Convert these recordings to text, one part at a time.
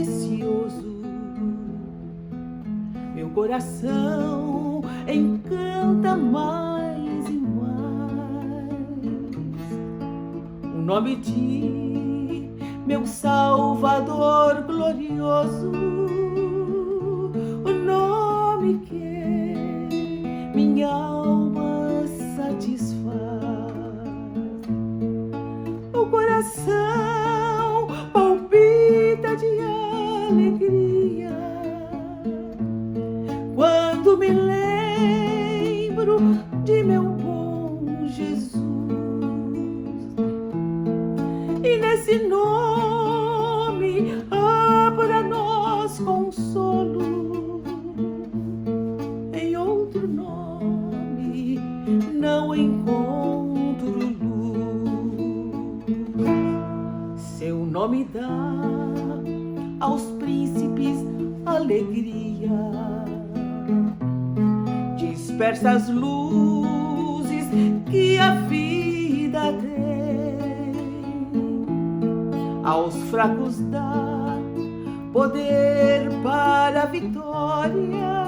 precioso. Meu coração encanta mais e mais o nome de meu Salvador glorioso, o nome que minha alma satisfaz. O coração palpita de alegria quando me lembro de meu bom Jesus. E nesse nome há para nós consolo. Em outro nome não encontro luz. Seu nome dá aos príncipes alegria, dispersa as luzes que a vida tem, aos fracos dá poder para a vitória,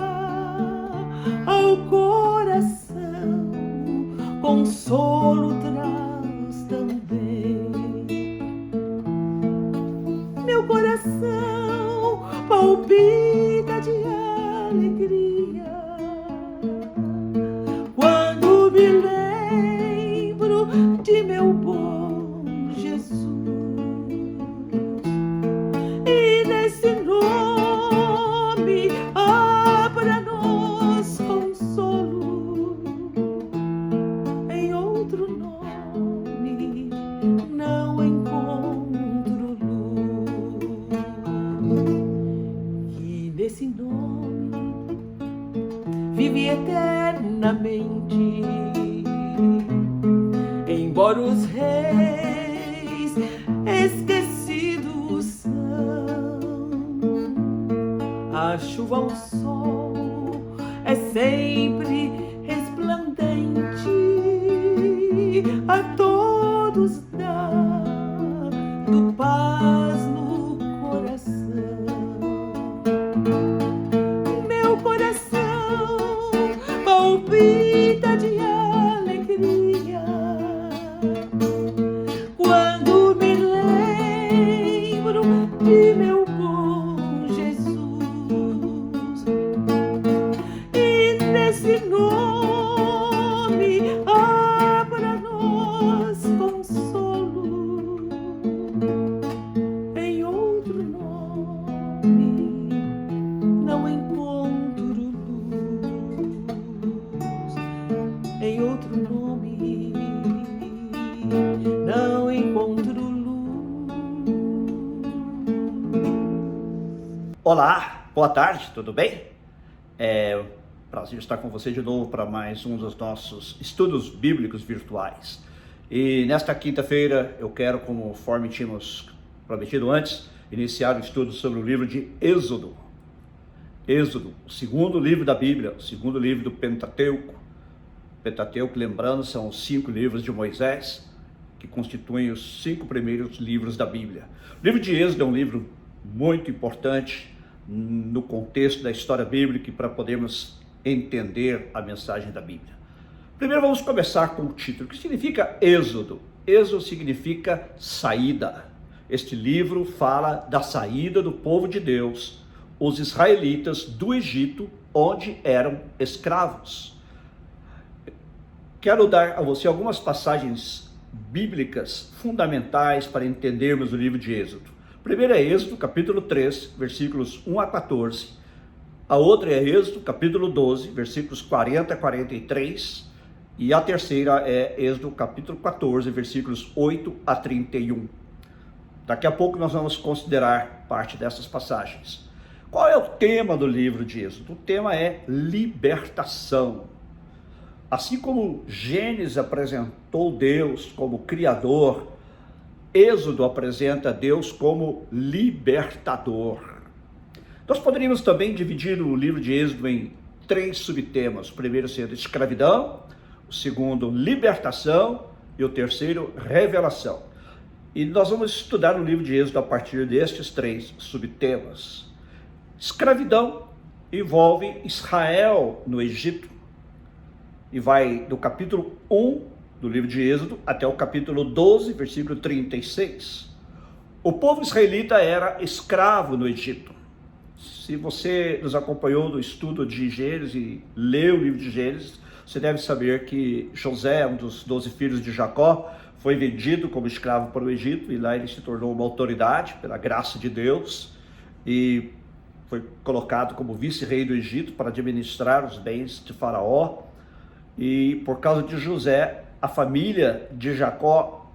ao coração consolo traz também. Meu coração palpita de alegria quando me lembro de meu bom Jesus. E nesse nome há para nós consolo. Em outro nome não encontro luz. E nesse nome vive eternamente, embora os reis esquecidos são. A chuva, o sol é sempre resplandente, a todos dá do paz no coração. Meu coração palpita de alegria quando me lembro de meu bom Jesus. E nesse nome há para nós consolo. Em outro nome não encontro luz. Em outro nome não encontro luz. Olá, boa tarde, tudo bem? É um prazer estar com você de novo para mais um dos nossos estudos bíblicos virtuais. E nesta quinta-feira eu quero, conforme tínhamos prometido antes, iniciar o estudo sobre o livro de Êxodo. Êxodo, o segundo livro da Bíblia, o segundo livro do Pentateuco. Pentateuco, lembrando, são os 5 livros de Moisés, que constituem os 5 primeiros livros da Bíblia. O livro de Êxodo é um livro muito importante no contexto da história bíblica e para podermos entender a mensagem da Bíblia. Primeiro vamos começar com o título. O que significa Êxodo? Êxodo significa saída. Este livro fala da saída do povo de Deus, os israelitas, do Egito, onde eram escravos. Quero dar a você algumas passagens bíblicas fundamentais para entendermos o livro de Êxodo. A primeira é Êxodo, capítulo 3, versículos 1 a 14. A outra é Êxodo, capítulo 12, versículos 40 a 43. E a terceira é Êxodo, capítulo 14, versículos 8 a 31. Daqui a pouco nós vamos considerar parte dessas passagens. Qual é o tema do livro de Êxodo? O tema é libertação. Assim como Gênesis apresentou Deus como Criador, Êxodo apresenta Deus como libertador. Nós poderíamos também dividir o livro de Êxodo em 3 subtemas. O primeiro sendo escravidão, o segundo libertação e o terceiro revelação. E nós vamos estudar o livro de Êxodo a partir destes 3 subtemas. Escravidão envolve Israel no Egito e vai do capítulo 1 do livro de Êxodo até o capítulo 12, versículo 36. O povo israelita era escravo no Egito. Se você nos acompanhou no estudo de Gênesis e leu o livro de Gênesis, você deve saber que José, um dos 12 filhos de Jacó, foi vendido como escravo para o Egito e lá ele se tornou uma autoridade pela graça de Deus e foi colocado como vice-rei do Egito para administrar os bens de Faraó. E por causa de José, a família de Jacó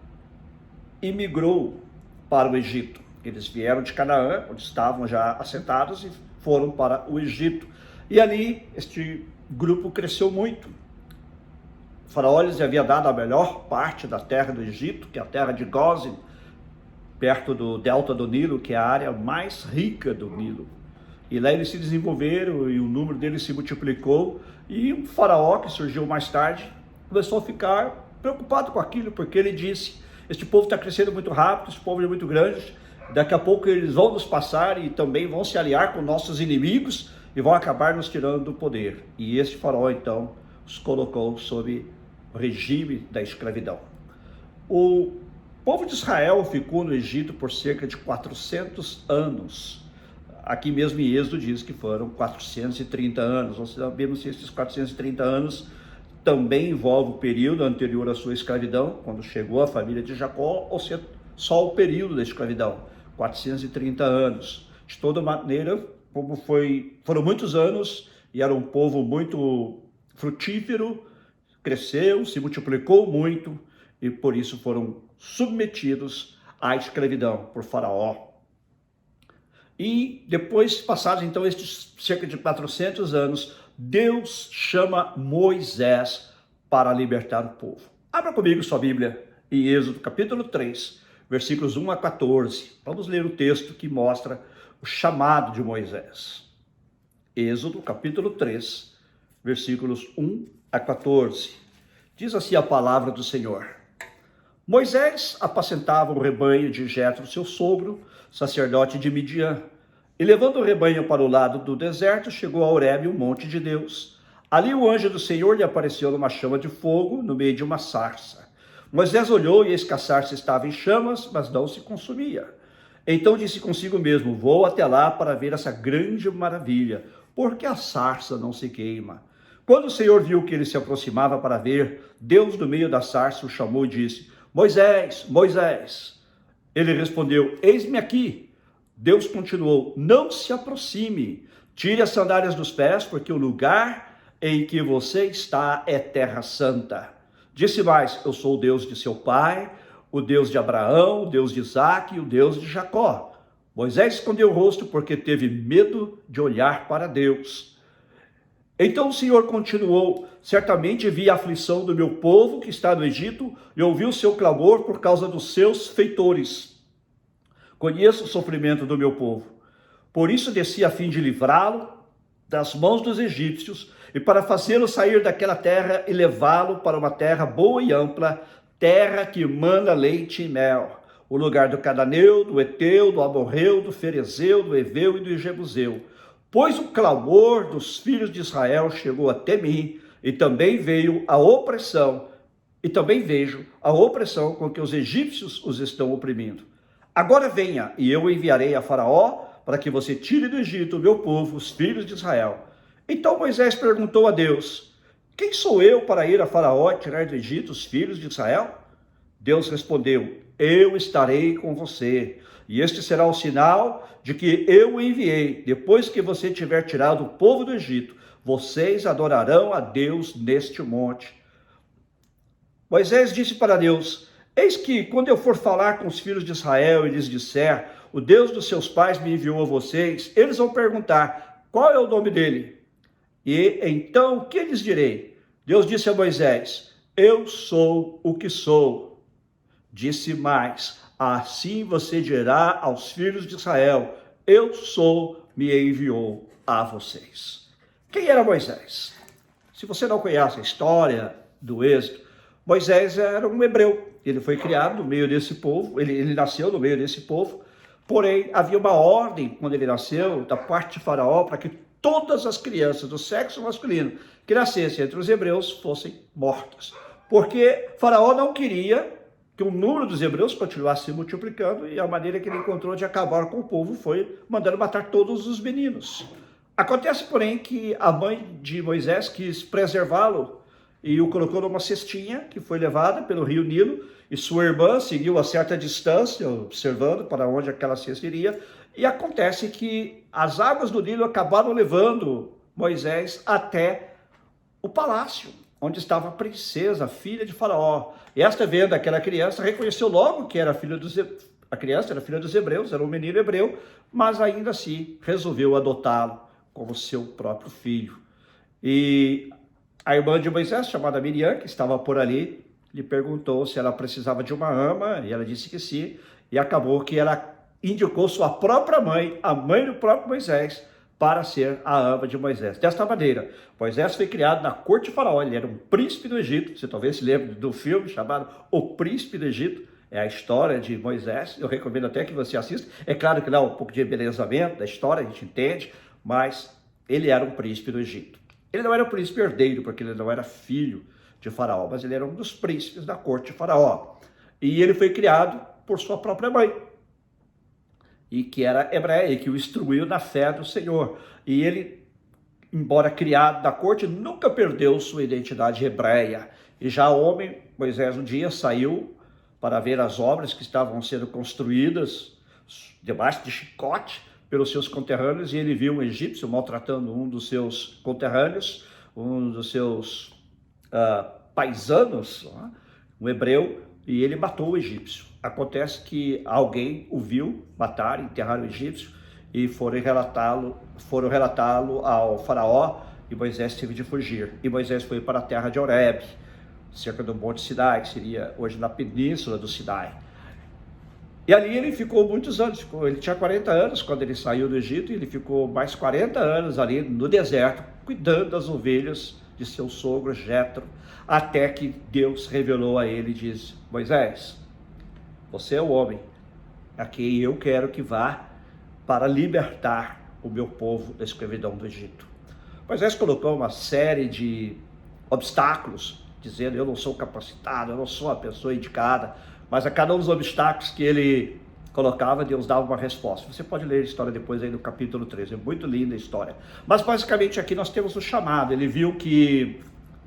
imigrou para o Egito. Eles vieram de Canaã, onde estavam já assentados, e foram para o Egito. E ali este grupo cresceu muito. O faraó lhes havia dado a melhor parte da terra do Egito, que é a terra de Gósen, perto do delta do Nilo, que é a área mais rica do Nilo. E lá eles se desenvolveram e o número deles se multiplicou. E o faraó, que surgiu mais tarde, começou a ficar preocupado com aquilo, porque ele disse: este povo está crescendo muito rápido, esse povo é muito grande, daqui a pouco eles vão nos passar e também vão se aliar com nossos inimigos e vão acabar nos tirando do poder. E este faraó então os colocou sob o regime da escravidão. O povo de Israel ficou no Egito por cerca de 400 anos. Aqui mesmo em Êxodo diz que foram 430 anos. Nós sabemos se esses 430 anos também envolve o período anterior à sua escravidão, quando chegou a família de Jacó, ou se é só o período da escravidão, 430 anos. De toda maneira, como foram muitos anos e era um povo muito frutífero, cresceu, se multiplicou muito e por isso foram submetidos à escravidão por Faraó. E depois, passados então estes cerca de 400 anos, Deus chama Moisés para libertar o povo. Abra comigo sua Bíblia em Êxodo capítulo 3, versículos 1 a 14. Vamos ler o texto que mostra o chamado de Moisés. Êxodo capítulo 3, versículos 1 a 14. Diz assim a palavra do Senhor: Moisés apacentava o rebanho de Jetro, seu sogro, sacerdote de Midian, e levando o rebanho para o lado do deserto, chegou a Horebe, o monte de Deus. Ali o anjo do Senhor lhe apareceu numa chama de fogo, no meio de uma sarça. Moisés olhou e eis que a sarça estava em chamas, mas não se consumia. Então disse consigo mesmo: vou até lá para ver essa grande maravilha, porque a sarça não se queima. Quando o Senhor viu que ele se aproximava para ver, Deus do meio da sarça o chamou e disse: Moisés, Moisés. Ele respondeu: eis-me aqui. Deus continuou: não se aproxime, tire as sandálias dos pés, porque o lugar em que você está é terra santa. Disse mais: eu sou o Deus de seu pai, o Deus de Abraão, o Deus de Isaque e o Deus de Jacó. Moisés escondeu o rosto porque teve medo de olhar para Deus. Então o Senhor continuou: certamente vi a aflição do meu povo que está no Egito e ouvi o seu clamor por causa dos seus feitores. Conheço o sofrimento do meu povo. Por isso desci a fim de livrá-lo das mãos dos egípcios e para fazê-lo sair daquela terra e levá-lo para uma terra boa e ampla, terra que mana leite e mel, o lugar do Cananeu, do Eteu, do Amorreu, do Ferezeu, do Eveu e do Jebuseu. Pois o clamor dos filhos de Israel chegou até mim, e também veio a opressão, e também vejo a opressão com que os egípcios os estão oprimindo. Agora venha, e eu enviarei a Faraó, para que você tire do Egito o meu povo, os filhos de Israel. Então Moisés perguntou a Deus: quem sou eu para ir a Faraó e tirar do Egito os filhos de Israel? Deus respondeu: eu estarei com você, e este será o sinal de que eu o enviei. Depois que você tiver tirado o povo do Egito, vocês adorarão a Deus neste monte. Moisés disse para Deus: eis que, quando eu for falar com os filhos de Israel e lhes disser: o Deus dos seus pais me enviou a vocês, eles vão perguntar: qual é o nome dele? E então, o que lhes direi? Deus disse a Moisés: eu sou o que sou. Disse mais: assim você dirá aos filhos de Israel: eu sou, me enviou a vocês. Quem era Moisés? Se você não conhece a história do Êxodo, Moisés era um hebreu. ele foi criado no meio desse povo, ele nasceu no meio desse povo, porém havia uma ordem, quando ele nasceu, da parte de Faraó, para que todas as crianças do sexo masculino que nascessem entre os hebreus fossem mortas. Porque Faraó não queria que o número dos hebreus continuasse se multiplicando, e a maneira que ele encontrou de acabar com o povo foi mandando matar todos os meninos. Acontece, porém, que a mãe de Moisés quis preservá-lo e o colocou numa cestinha que foi levada pelo rio Nilo, e sua irmã seguiu a certa distância, observando para onde aquela cesta iria, e acontece que as águas do Nilo acabaram levando Moisés até o palácio, onde estava a princesa, a filha de Faraó. E esta, vendo aquela criança, reconheceu logo que era a criança era filha dos hebreus, era um menino hebreu, mas ainda assim resolveu adotá-lo como seu próprio filho. E a irmã de Moisés, chamada Miriam, que estava por ali, lhe perguntou se ela precisava de uma ama, e ela disse que sim, e acabou que ela indicou sua própria mãe, a mãe do próprio Moisés, para ser a ama de Moisés. Desta maneira, Moisés foi criado na corte de Faraó, ele era um príncipe do Egito. Você talvez se lembre do filme chamado O Príncipe do Egito, é a história de Moisés. Eu recomendo até que você assista. É claro que dá um pouco de embelezamento da história, a gente entende, mas ele era um príncipe do Egito. Ele não era um príncipe herdeiro, porque ele não era filho de Faraó, mas ele era um dos príncipes da corte de Faraó. E ele foi criado por sua própria mãe, e que era hebreia, e que o instruiu na fé do Senhor. E ele, embora criado da corte, nunca perdeu sua identidade hebreia. E já homem, Moisés um dia saiu para ver as obras que estavam sendo construídas debaixo de chicote pelos seus conterrâneos, e ele viu um egípcio maltratando um dos seus conterrâneos, um dos seus paisanos, um hebreu, e ele matou o egípcio. Acontece que alguém o viu matar, enterrar o egípcio, e foram relatá-lo ao faraó, e Moisés teve de fugir. E Moisés foi para a terra de Horebe, cerca do Monte Sinai, que seria hoje na península do Sinai. E ali ele ficou muitos anos, ele tinha 40 anos quando ele saiu do Egito, e ele ficou mais 40 anos ali no deserto, cuidando das ovelhas de seu sogro Jetro, até que Deus revelou a ele e disse: Moisés, você é o homem a quem eu quero que vá para libertar o meu povo da escravidão do Egito. Moisés colocou uma série de obstáculos, dizendo: eu não sou capacitado, eu não sou a pessoa indicada, mas a cada um dos obstáculos que ele colocava, Deus dava uma resposta. Você pode ler a história depois aí no capítulo 13, é muito linda a história. Mas basicamente aqui nós temos o chamado. Ele viu que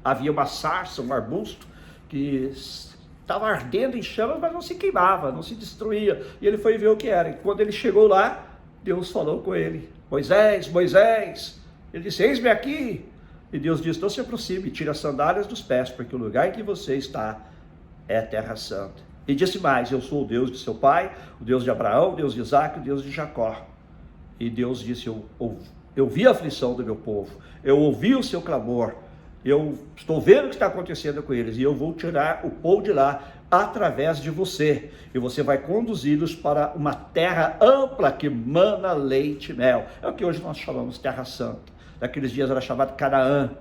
havia uma sarça, um arbusto, que estava ardendo em chamas, mas não se queimava, não se destruía. E ele foi ver o que era. E quando ele chegou lá, Deus falou com ele: Moisés, Moisés. Ele disse: eis-me aqui. E Deus disse: não se aproxime, tire as sandálias dos pés, porque o lugar em que você está é terra santa. E disse mais: eu sou o Deus de seu pai, o Deus de Abraão, o Deus de Isaque, o Deus de Jacó. E Deus disse: eu vi a aflição do meu povo, eu ouvi o seu clamor, eu estou vendo o que está acontecendo com eles, e eu vou tirar o povo de lá através de você, e você vai conduzi-los para uma terra ampla que mana leite e mel. É o que hoje nós chamamos terra santa. Naqueles dias era chamado Canaã,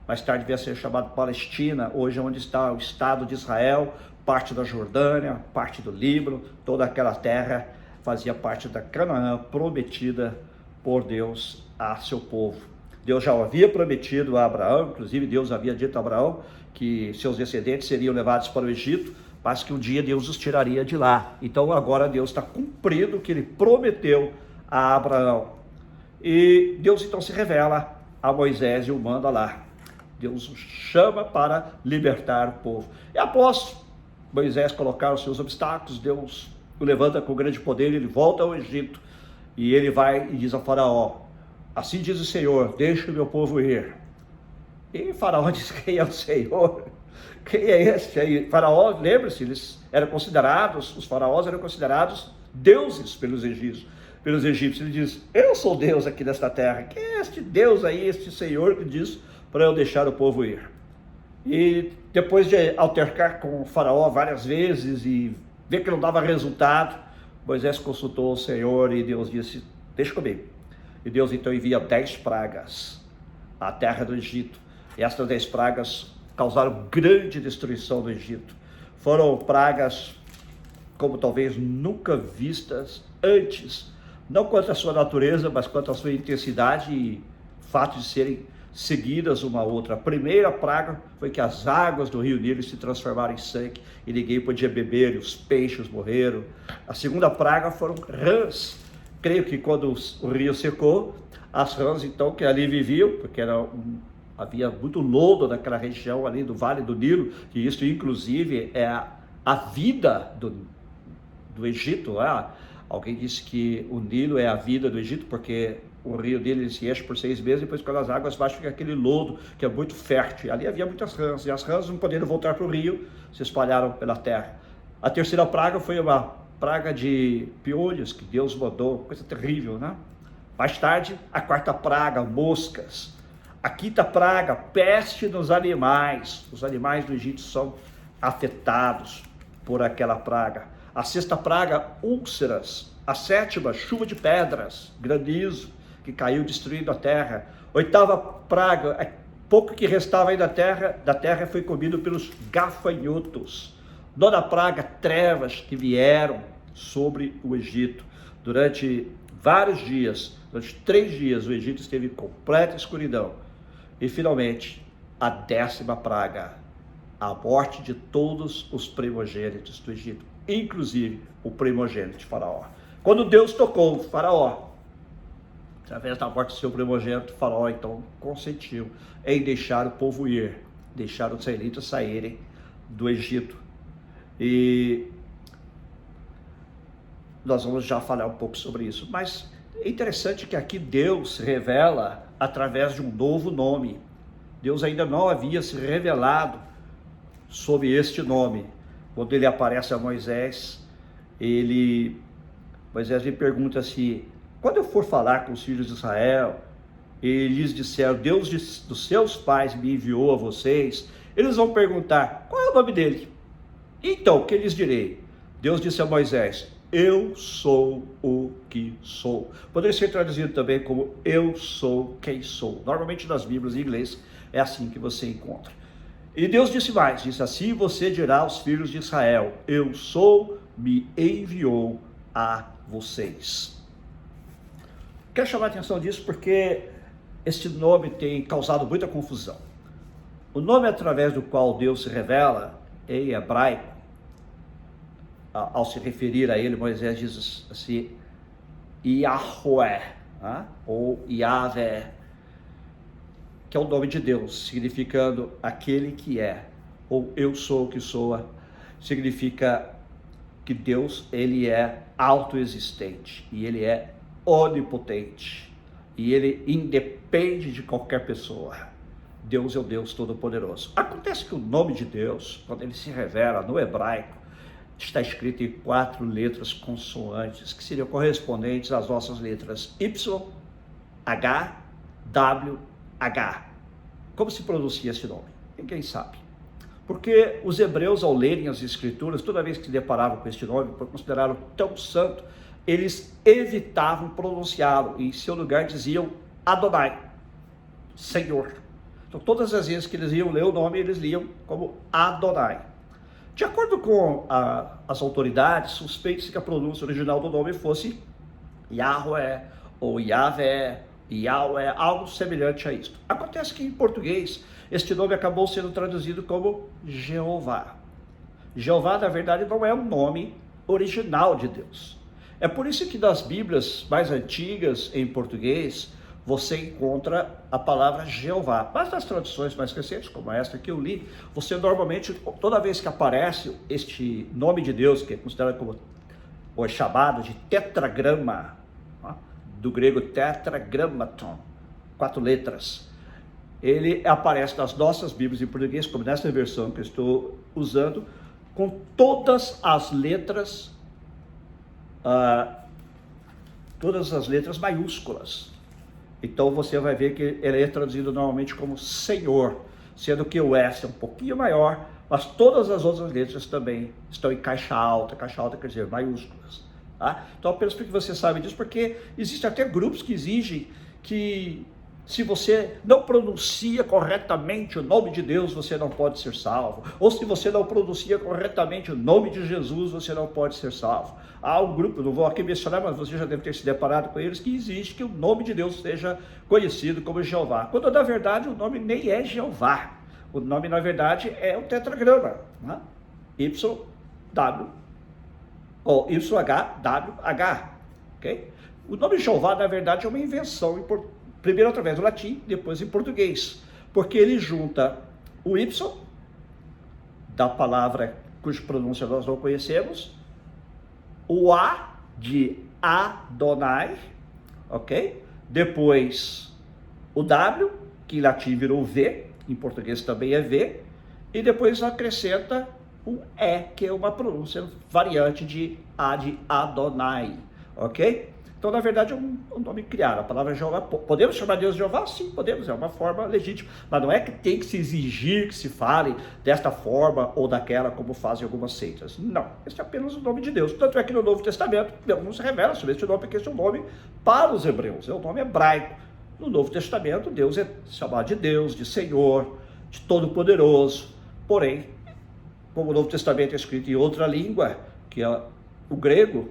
mais tarde veio a ser chamado Palestina, hoje é onde está o Estado de Israel, parte da Jordânia, parte do Líbano, toda aquela terra fazia parte da Canaã prometida por Deus a seu povo. Deus já havia prometido a Abraão, inclusive Deus havia dito a Abraão que seus descendentes seriam levados para o Egito, mas que um dia Deus os tiraria de lá. Então agora Deus está cumprindo o que ele prometeu a Abraão. E Deus então se revela a Moisés e o manda lá. Deus o chama para libertar o povo. E após Moisés colocar os seus obstáculos, Deus o levanta com grande poder, ele volta ao Egito, e ele vai e diz ao faraó: assim diz o Senhor, deixa o meu povo ir. E Faraó diz: quem é o Senhor? Quem é esse aí? Faraó, lembre-se, os faraós eram considerados deuses pelos egípcios. Ele diz: eu sou Deus aqui nesta terra. Quem é este Deus aí, este Senhor que diz para eu deixar o povo ir? E depois de altercar com o faraó várias vezes e ver que não dava resultado, Moisés consultou o Senhor e Deus disse: deixa comigo. E Deus então envia 10 pragas à terra do Egito. E estas 10 pragas causaram grande destruição do Egito. Foram pragas como talvez nunca vistas antes, não quanto à sua natureza, mas quanto à sua intensidade e fato de serem seguidas uma a outra. A primeira praga foi que as águas do rio Nilo se transformaram em sangue e ninguém podia beber e os peixes morreram. A segunda praga foram rãs. Creio que quando o rio secou, as rãs então que ali viviam, porque havia muito lodo naquela região ali do Vale do Nilo, que isso inclusive é a vida do Egito. Alguém disse que o Nilo é a vida do Egito, porque o rio dele se enche por 6 meses, depois quando as águas baixam fica aquele lodo que é muito fértil. Ali havia muitas rãs, e as rãs não podendo voltar para o rio, se espalharam pela terra. A terceira praga foi uma praga de piolhos que Deus mandou, coisa terrível, né? Mais tarde, a quarta praga, moscas. A quinta praga, peste nos animais. Os animais do Egito são afetados por aquela praga. A sexta praga, úlceras. A sétima, chuva de pedras, granizo, que caiu destruindo a terra. Oitava praga, pouco que restava aí da terra foi comido pelos gafanhotos. Nona praga, trevas que vieram sobre o Egito. Durante vários dias, durante 3 dias, o Egito esteve em completa escuridão. E finalmente, a 10ª praga, a morte de todos os primogênitos do Egito, inclusive o primogênito de Faraó. Quando Deus tocou Faraó, através da morte do seu primogênito, Faraó então consentiu em deixar o povo ir, deixar os israelitas saírem do Egito. E nós vamos já falar um pouco sobre isso, mas é interessante que aqui Deus se revela através de um novo nome. Deus ainda não havia se revelado sob este nome. Quando ele aparece a Moisés, Moisés lhe pergunta assim: quando eu for falar com os filhos de Israel, e lhes disser, Deus dos seus pais me enviou a vocês, eles vão perguntar, qual é o nome dele? Então, o que lhes direi? Deus disse a Moisés, eu sou o que sou. Poderia ser traduzido também como eu sou quem sou. Normalmente nas Bíblias em inglês é assim que você encontra. E Deus disse mais, disse assim, você dirá aos filhos de Israel, eu sou, me enviou a vocês. Quero chamar a atenção disso porque este nome tem causado muita confusão. O nome através do qual Deus se revela em hebraico, ao se referir a ele, Moisés diz assim, Yahweh, ou Yahvé, que é o nome de Deus, significando aquele que é, ou eu sou o que sou, significa que Deus, ele é autoexistente, e ele é onipotente, e ele independe de qualquer pessoa. Deus é o Deus Todo-Poderoso. Acontece que o nome de Deus, quando ele se revela no hebraico, está escrito em 4 letras consoantes, que seriam correspondentes às nossas letras Y, H, W, H. Como se pronuncia esse nome? Ninguém sabe. Porque os hebreus, ao lerem as escrituras, toda vez que se deparavam com este nome, por considerá-lo tão santo, eles evitavam pronunciá-lo, e em seu lugar diziam Adonai, Senhor. Então todas as vezes que eles iam ler o nome, eles liam como Adonai. De acordo com as autoridades, suspeita-se que a pronúncia original do nome fosse Yahweh, ou Yahvé, Yahweh, algo semelhante a isto. Acontece que em português, este nome acabou sendo traduzido como Jeová. Jeová, na verdade, não é um nome original de Deus. É por isso que nas Bíblias mais antigas, em português, você encontra a palavra Jeová. Mas nas traduções mais recentes, como esta que eu li, você normalmente, toda vez que aparece este nome de Deus, que é considerado como, ou é chamado de tetragrama, do grego tetragrammaton, 4 letras, ele aparece nas nossas Bíblias em português, como nessa versão que eu estou usando, com todas as letras maiúsculas. Então você vai ver que ele é traduzido normalmente como Senhor, sendo que o S é um pouquinho maior, mas todas as outras letras também estão em caixa alta quer dizer maiúsculas. Tá? Então apenas para que você saiba disso, porque existem até grupos que exigem que Se você não pronuncia corretamente o nome de Deus, você não pode ser salvo. Ou se você não pronuncia corretamente o nome de Jesus, você não pode ser salvo. Há um grupo, não vou aqui mencionar, mas você já deve ter se deparado com eles, que exige que o nome de Deus seja conhecido como Jeová. Quando na verdade o nome nem é Jeová. O nome na verdade é o tetragrama, né? YW ou YHWH, ok? O nome Jeová na verdade é uma invenção, primeiro através do latim, depois em português, porque ele junta o Y, da palavra cuja pronúncia nós não conhecemos, o A de Adonai, ok? Depois o W, que em latim virou V, em português também é V, e depois acrescenta o E, que é uma pronúncia variante de A de Adonai, ok? Então, na verdade, é um nome criado. A palavra Jeová, podemos chamar Deus de Jeová? Sim, podemos, é uma forma legítima. Mas não é que tem que se exigir que se fale desta forma ou daquela, como fazem algumas seitas. Não, esse é apenas o nome de Deus. Tanto é que no Novo Testamento, Deus não se revela sobre esse nome, porque esse é um nome para os hebreus, é um nome hebraico. No Novo Testamento, Deus é chamado de Deus, de Senhor, de Todo-Poderoso. Porém, como o Novo Testamento é escrito em outra língua, que é o grego,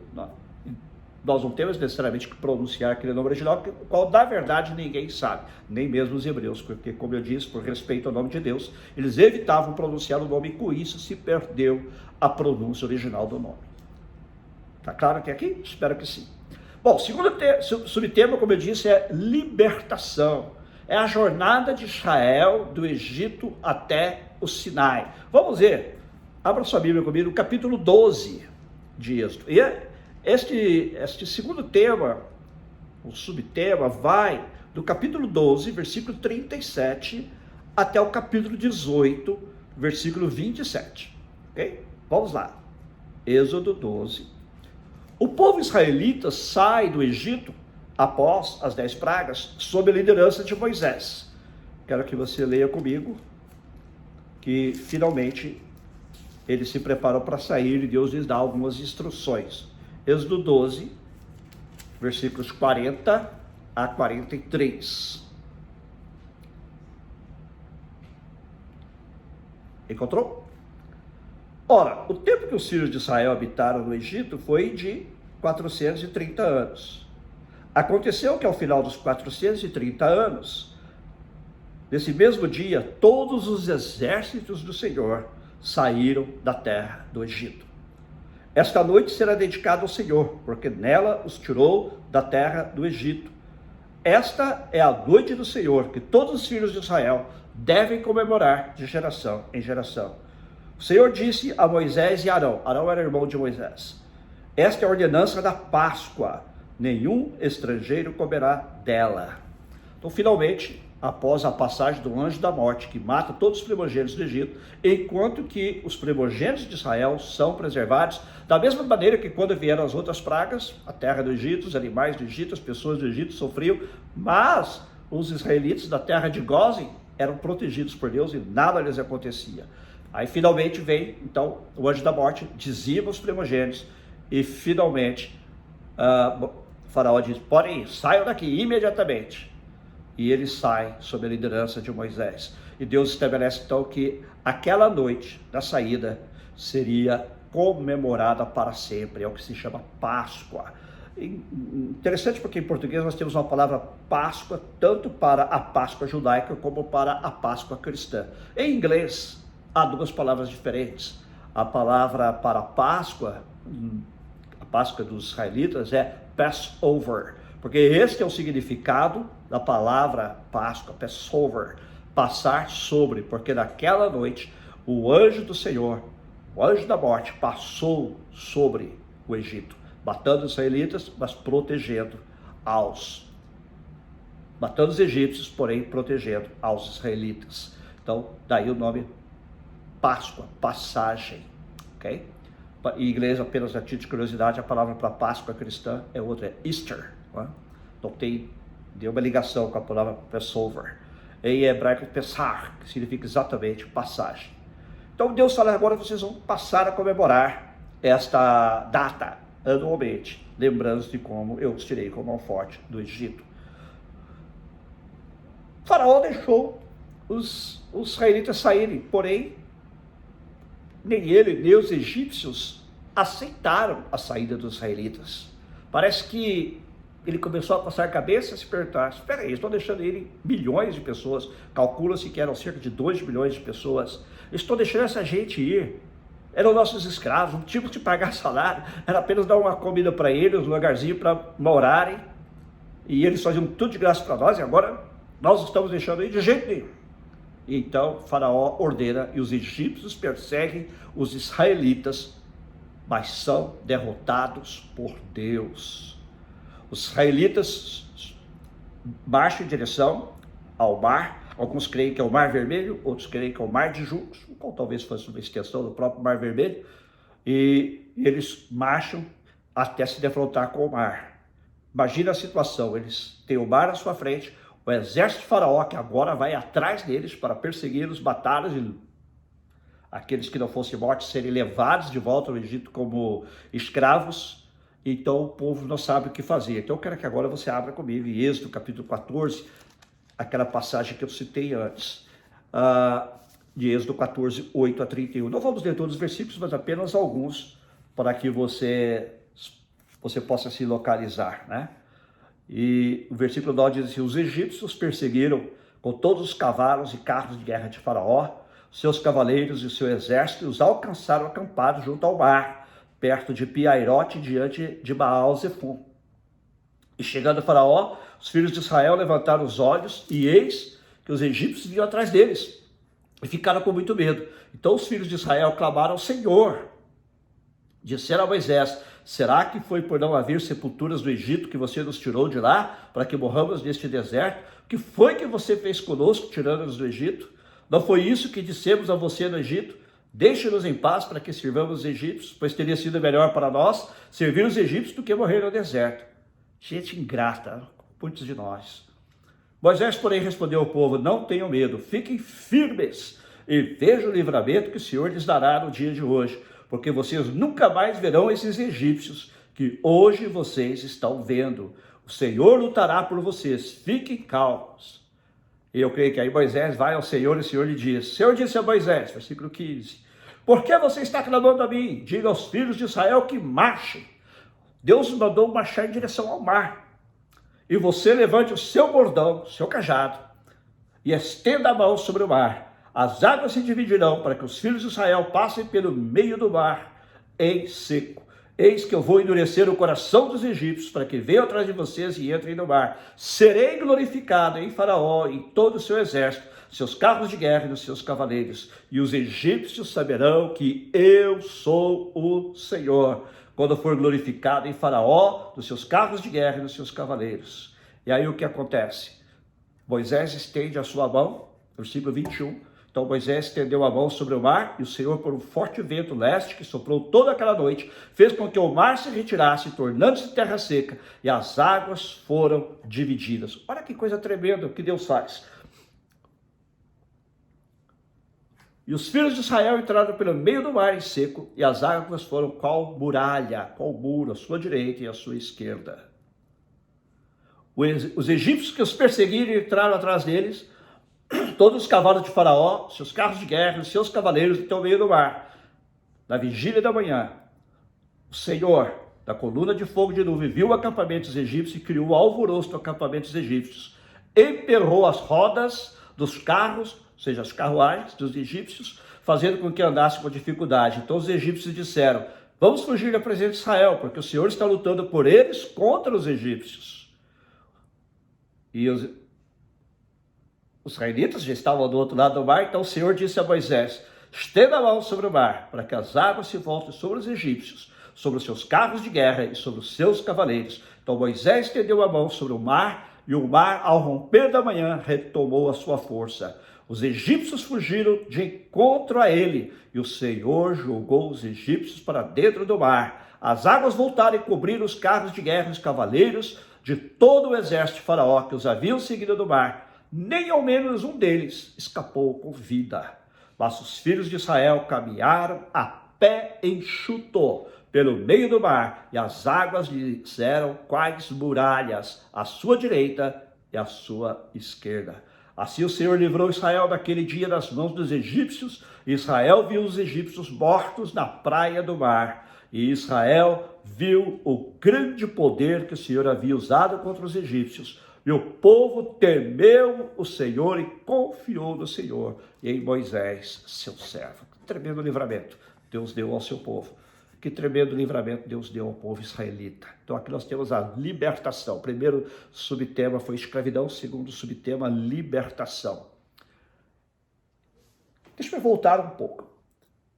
nós não temos necessariamente que pronunciar aquele nome original, qual na verdade ninguém sabe, nem mesmo os hebreus, porque, como eu disse, por respeito ao nome de Deus, eles evitavam pronunciar o nome, e com isso se perdeu a pronúncia original do nome. Tá claro até aqui? Espero que sim. Bom, segundo subtema, como eu disse, é libertação. É a jornada de Israel do Egito até o Sinai. Vamos ver, abra sua Bíblia comigo, no capítulo 12 de Êxodo. E este segundo tema, o subtema, vai do capítulo 12, versículo 37, até o capítulo 18, versículo 27. Ok? Vamos lá. Êxodo 12. O povo israelita sai do Egito após as 10 pragas, sob a liderança de Moisés. Quero que você leia comigo, que finalmente eles se preparam para sair e Deus lhes dá algumas instruções. Êxodo 12, versículos 40 a 43. Encontrou? Ora, o tempo que os filhos de Israel habitaram no Egito foi de 430 anos. Aconteceu que ao final dos 430 anos, nesse mesmo dia, todos os exércitos do Senhor saíram da terra do Egito. Esta noite será dedicada ao Senhor, porque nela os tirou da terra do Egito. Esta é a noite do Senhor, que todos os filhos de Israel devem comemorar de geração em geração. O Senhor disse a Moisés e Arão, Arão era irmão de Moisés, esta é a ordenança da Páscoa, nenhum estrangeiro comerá dela. Então, finalmente, após a passagem do anjo da morte, que mata todos os primogênitos do Egito, enquanto que os primogênitos de Israel são preservados, da mesma maneira que quando vieram as outras pragas, a terra do Egito, os animais do Egito, as pessoas do Egito sofriam, mas os israelitas da terra de Gósen eram protegidos por Deus e nada lhes acontecia. Aí finalmente vem, então, o anjo da morte, dizima os primogênitos, e finalmente o faraó diz, podem ir, saiam daqui imediatamente. E ele sai sob a liderança de Moisés. E Deus estabelece então que aquela noite da saída seria comemorada para sempre. É o que se chama Páscoa. Interessante porque em português nós temos uma palavra Páscoa, tanto para a Páscoa judaica como para a Páscoa cristã. Em inglês há duas palavras diferentes. A palavra para Páscoa, a Páscoa dos israelitas, é Passover. Porque este é o significado da palavra Páscoa, Passover, passar sobre, porque naquela noite o anjo do Senhor, o anjo da morte, passou sobre o Egito, matando os israelitas, mas protegendo matando os egípcios, porém protegendo aos israelitas. Então, daí o nome Páscoa, passagem, ok? Em inglês, apenas a título de curiosidade, a palavra para Páscoa cristã é outra, é Easter. Então deu uma ligação com a palavra Passover. Em hebraico, Pessah, que significa exatamente passagem. Então Deus fala, agora vocês vão passar a comemorar esta data anualmente, lembrando-se de como eu os tirei com a mão forte do Egito. Faraó deixou os israelitas saírem, porém, nem ele, nem os egípcios aceitaram a saída dos israelitas. Parece que ele começou a passar a cabeça e se perguntar, espera aí, estão deixando ir milhões de pessoas, calcula-se que eram cerca de 2 milhões de pessoas, estão deixando essa gente ir, eram nossos escravos, não tínhamos que pagar salário, era apenas dar uma comida para eles, um lugarzinho para morarem, e eles faziam tudo de graça para nós, e agora nós estamos deixando ir de jeito nenhum. E então Faraó ordena e os egípcios perseguem os israelitas, mas são derrotados por Deus. Os israelitas marcham em direção ao mar, alguns creem que é o Mar Vermelho, outros creem que é o Mar de Juncos, ou talvez fosse uma extensão do próprio Mar Vermelho, e eles marcham até se defrontar com o mar. Imagina a situação, eles têm o mar à sua frente, o exército de Faraó que agora vai atrás deles para persegui-los, matá-los e aqueles que não fossem mortos serem levados de volta ao Egito como escravos. Então o povo não sabe o que fazer. Então eu quero que agora você abra comigo em Êxodo capítulo 14, aquela passagem que eu citei antes, de Êxodo 14, 8 a 31. Não vamos ler todos os versículos, mas apenas alguns, para que você possa se localizar, né? E o versículo 9 diz assim, os egípcios perseguiram com todos os cavalos e carros de guerra de Faraó, seus cavaleiros e seu exército, e os alcançaram acampados junto ao mar, perto de Pi-Hahirote, diante de Baal-Zefon. E chegando a Faraó, os filhos de Israel levantaram os olhos, e eis que os egípcios vinham atrás deles, e ficaram com muito medo. Então os filhos de Israel clamaram ao Senhor, disseram a Moisés, será que foi por não haver sepulturas do Egito que você nos tirou de lá, para que morramos neste deserto? O que foi que você fez conosco, tirando-nos do Egito? Não foi isso que dissemos a você no Egito? Deixe-nos em paz para que sirvamos os egípcios, pois teria sido melhor para nós servir os egípcios do que morrer no deserto. Gente ingrata, muitos de nós. Moisés, porém, respondeu ao povo, não tenham medo, fiquem firmes e vejam o livramento que o Senhor lhes dará no dia de hoje, porque vocês nunca mais verão esses egípcios que hoje vocês estão vendo. O Senhor lutará por vocês, fiquem calmos. E eu creio que aí Moisés vai ao Senhor e o Senhor lhe diz, o Senhor disse a Moisés, versículo 15, por que você está clamando a mim? Diga aos filhos de Israel que marchem. Deus mandou marchar em direção ao mar. E você levante o seu bordão, o seu cajado, e estenda a mão sobre o mar. As águas se dividirão para que os filhos de Israel passem pelo meio do mar em seco. Eis que eu vou endurecer o coração dos egípcios para que venham atrás de vocês e entrem no mar. Serei glorificado em Faraó e em todo o seu exército, seus carros de guerra e os seus cavaleiros. E os egípcios saberão que eu sou o Senhor, quando for glorificado em Faraó, dos seus carros de guerra e dos seus cavaleiros. E aí o que acontece? Moisés estende a sua mão, versículo 21, então Moisés estendeu a mão sobre o mar, e o Senhor, por um forte vento leste que soprou toda aquela noite, fez com que o mar se retirasse, tornando-se terra seca, e as águas foram divididas. Olha que coisa tremenda que Deus faz. E os filhos de Israel entraram pelo meio do mar em seco, e as águas foram qual muralha, qual muro, à sua direita e à sua esquerda. Os egípcios que os perseguiram entraram atrás deles, todos os cavalos de Faraó, seus carros de guerra, os seus cavaleiros estão no meio do mar. Na vigília da manhã, o Senhor, da coluna de fogo de nuvem, viu o acampamento dos egípcios e criou alvoroço no acampamento dos egípcios. Emperrou as rodas dos carros, ou seja, as carruagens dos egípcios, fazendo com que andassem com dificuldade. Então os egípcios disseram, vamos fugir da presença de Israel, porque o Senhor está lutando por eles contra os egípcios. E os israelitas já estavam do outro lado do mar, então o Senhor disse a Moisés, estenda a mão sobre o mar, para que as águas se voltem sobre os egípcios, sobre os seus carros de guerra e sobre os seus cavaleiros. Então Moisés estendeu a mão sobre o mar, e o mar, ao romper da manhã, retomou a sua força. Os egípcios fugiram de encontro a ele, e o Senhor jogou os egípcios para dentro do mar. As águas voltaram e cobriram os carros de guerra e os cavaleiros de todo o exército de Faraó, que os haviam seguido do mar. Nem ao menos um deles escapou com vida. Mas os filhos de Israel caminharam a pé enxuto pelo meio do mar, e as águas lhes eram quais muralhas, à sua direita e à sua esquerda. Assim o Senhor livrou Israel naquele dia das mãos dos egípcios. Israel viu os egípcios mortos na praia do mar. E Israel viu o grande poder que o Senhor havia usado contra os egípcios. E o povo temeu o Senhor e confiou no Senhor e em Moisés, seu servo. Que tremendo livramento Deus deu ao seu povo. Que tremendo livramento Deus deu ao povo israelita. Então aqui nós temos a libertação. O primeiro subtema foi escravidão, o segundo subtema, libertação. Deixa eu voltar um pouco.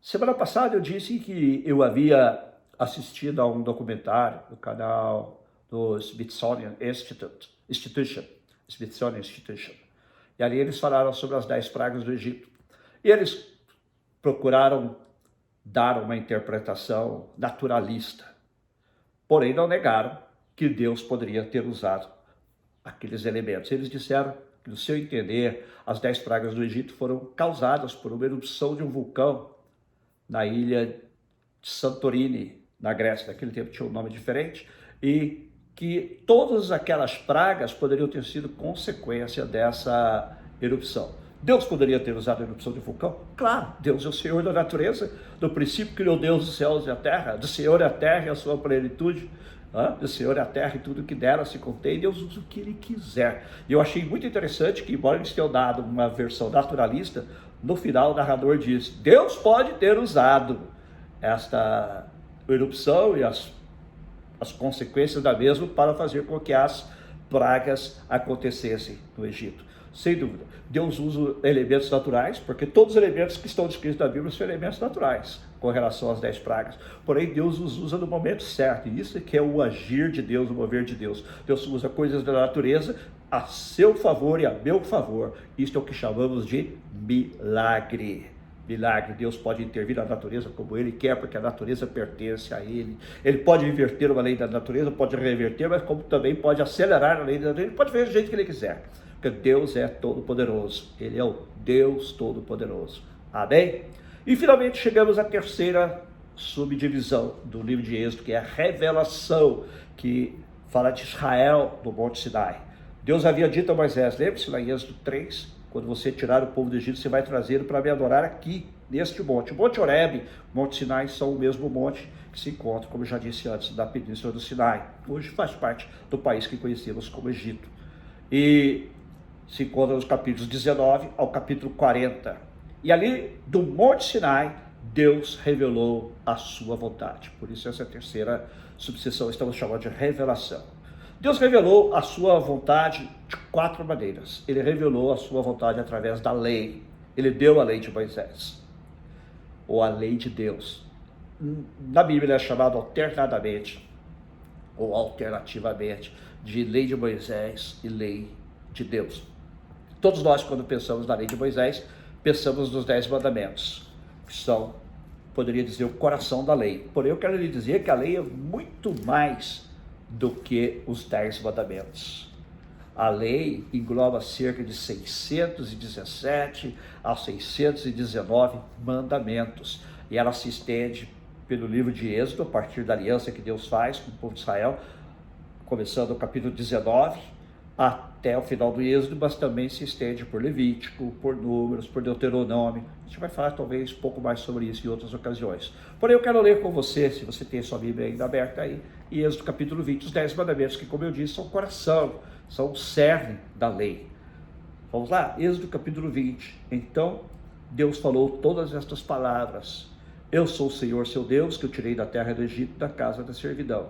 Semana passada eu disse que eu havia assistido a um documentário no canal do Smithsonian Institution. E ali eles falaram sobre as 10 pragas do Egito. E eles procuraram dar uma interpretação naturalista. Porém, não negaram que Deus poderia ter usado aqueles elementos. Eles disseram que, no seu entender, as 10 pragas do Egito foram causadas por uma erupção de um vulcão na ilha de Santorini, na Grécia. Naquele tempo tinha um nome diferente. E que todas aquelas pragas poderiam ter sido consequência dessa erupção. Deus poderia ter usado a erupção de vulcão? Claro, Deus é o Senhor da natureza. No princípio criou Deus os céus e a terra. Do Senhor é a terra e a sua plenitude. Do Senhor é a terra e tudo que dela se contém. Deus usa o que Ele quiser. E eu achei muito interessante que, embora eles tenham dado uma versão naturalista, no final o narrador diz: Deus pode ter usado esta erupção e as consequências da mesma para fazer com que as pragas acontecessem no Egito. Sem dúvida, Deus usa elementos naturais, porque todos os elementos que estão descritos na Bíblia são elementos naturais, com relação às 10 pragas. Porém, Deus os usa no momento certo, e isso é que é o agir de Deus, o mover de Deus. Deus usa coisas da natureza a seu favor e a meu favor. Isto é o que chamamos de milagre. Milagre. Deus pode intervir na natureza como Ele quer, porque a natureza pertence a Ele. Ele pode inverter uma lei da natureza, pode reverter, mas como também pode acelerar a lei da natureza. Ele pode fazer do jeito que Ele quiser, porque Deus é todo-poderoso. Ele é o Deus todo-poderoso. Amém? E finalmente chegamos à terceira subdivisão do livro de Êxodo, que é a revelação, que fala de Israel no Monte Sinai. Deus havia dito a Moisés, lembre-se lá em Êxodo 3, quando você tirar o povo do Egito, você vai trazê-lo para me adorar aqui, neste monte. O Monte Horebe, o Monte Sinai são o mesmo monte que se encontra, como já disse antes, da Península do Sinai. Hoje faz parte do país que conhecemos como Egito. E se encontra nos capítulos 19 ao capítulo 40. E ali, do Monte Sinai, Deus revelou a sua vontade. Por isso essa terceira subseção estamos chamando de revelação. Deus revelou a sua vontade de 4 maneiras. Ele revelou a sua vontade através da lei. Ele deu a lei de Moisés, ou a lei de Deus. Na Bíblia é chamado alternadamente, ou alternativamente, de lei de Moisés e lei de Deus. Todos nós, quando pensamos na lei de Moisés, pensamos nos 10 mandamentos, que são, poderia dizer, o coração da lei. Porém, eu quero lhe dizer que a lei é muito mais do que os 10 mandamentos. A lei engloba cerca de 617 a 619 mandamentos. E ela se estende pelo livro de Êxodo, a partir da aliança que Deus faz com o povo de Israel, começando no capítulo 19, até o final do Êxodo, mas também se estende por Levítico, por Números, por Deuteronômio. A gente vai falar talvez um pouco mais sobre isso em outras ocasiões. Porém, eu quero ler com você, se você tem a sua Bíblia ainda aberta aí, em Êxodo capítulo 20, os 10 mandamentos, que, como eu disse, são o coração, são o cerne da lei. Vamos lá? Êxodo capítulo 20. Então, Deus falou todas estas palavras. Eu sou o Senhor, seu Deus, que eu tirei da terra do Egito, da casa da servidão.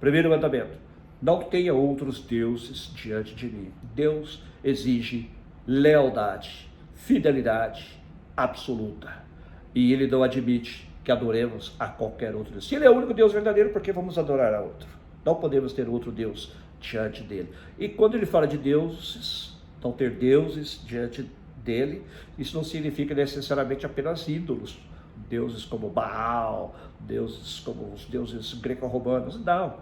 Primeiro mandamento: não tenha outros deuses diante de mim. Deus exige lealdade, fidelidade absoluta. E Ele não admite que adoremos a qualquer outro Deus. Se Ele é o único Deus verdadeiro, por que vamos adorar a outro? Não podemos ter outro Deus diante dEle. E quando Ele fala de deuses, não ter deuses diante dEle, isso não significa necessariamente apenas ídolos. Deuses como Baal, deuses como os deuses greco-romanos. Não.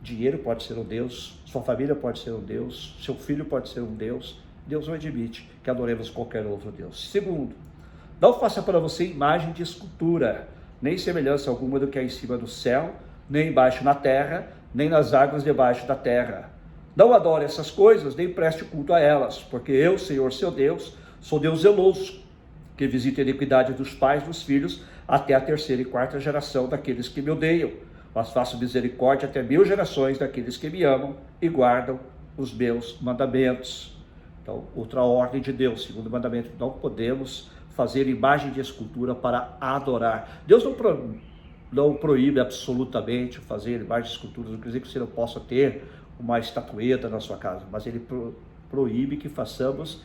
Dinheiro pode ser um Deus, sua família pode ser um Deus, seu filho pode ser um Deus. Deus não admite que adoremos qualquer outro Deus. Segundo, não faça para você imagem de escultura, nem semelhança alguma do que há em cima do céu, nem embaixo na terra, nem nas águas debaixo da terra. Não adore essas coisas, nem preste culto a elas, porque eu, Senhor seu Deus, sou Deus zeloso, que visita a iniquidade dos pais dos filhos até a terceira e quarta geração daqueles que me odeiam, mas faço misericórdia até 1000 gerações daqueles que me amam e guardam os meus mandamentos. Então, outra ordem de Deus, segundo o mandamento, não podemos fazer imagem de escultura para adorar. Deus não proíbe absolutamente fazer imagem de escultura, não quer dizer que você não possa ter uma estatueta na sua casa, mas ele proíbe que façamos